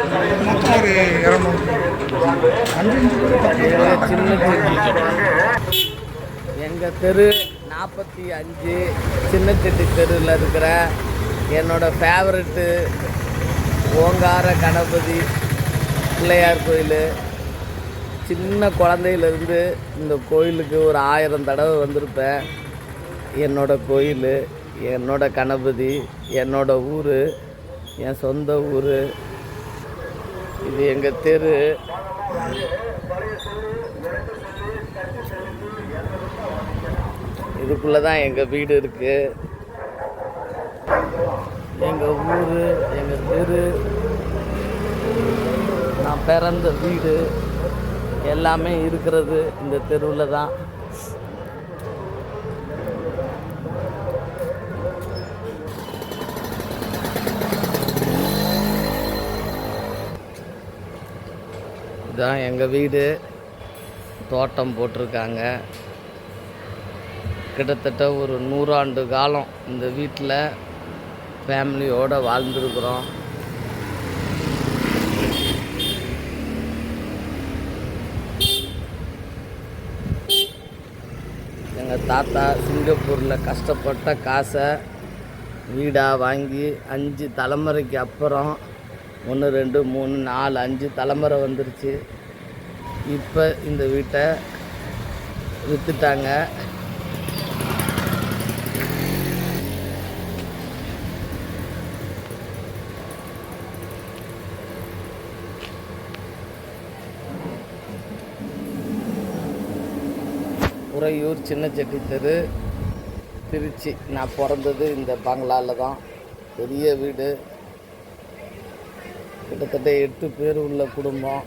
மொத்தம் ஒரு 200 சின்ன எங்கள் தெரு 45 சின்னச்செட்டி தெருவில் இருக்கிற என்னோடய ஃபேவரெட்டு ஓங்கார கணபதி பிள்ளையார் கோயில். சின்ன குழந்தையிலேருந்து இந்த கோயிலுக்கு ஒரு 1000 தடவை வந்திருப்பேன். என்னோடய கோயில், என்னோடய கணபதி, என்னோடய ஊர், என் சொந்த ஊர். இது எங்கள் தெரு. இதுக்குள்ளே தான் எங்கள் வீடு இருக்குது. எங்கள் ஊர், எங்கள் தெரு, நான் பிறந்த வீடு எல்லாமே இருக்கிறது இந்த தெருவில் தான். இதுதான் எங்கள் வீடு. தோட்டம் போட்டிருக்காங்க. கிட்டத்தட்ட ஒரு 100 ஆண்டு காலம் இந்த வீட்டில் ஃபேமிலியோடு வாழ்ந்துருக்குறோம். எங்கள் தாத்தா சிங்கப்பூரில் கஷ்டப்பட்ட காசை வீடாக வாங்கி 5 தலைமுறைக்கு அப்புறம் 1 2 3 4 5 தலைமுறை வந்துருச்சு. இப்போ இந்த வீட்டை விற்றுட்டாங்க. உறையூர் சின்னச்செட்டி தெரு, திருச்சி. நான் பிறந்தது இந்த பங்களாவில் தான். பெரிய வீடு, கிட்டத்தட்ட 8 பேர் உள்ள குடும்பம்.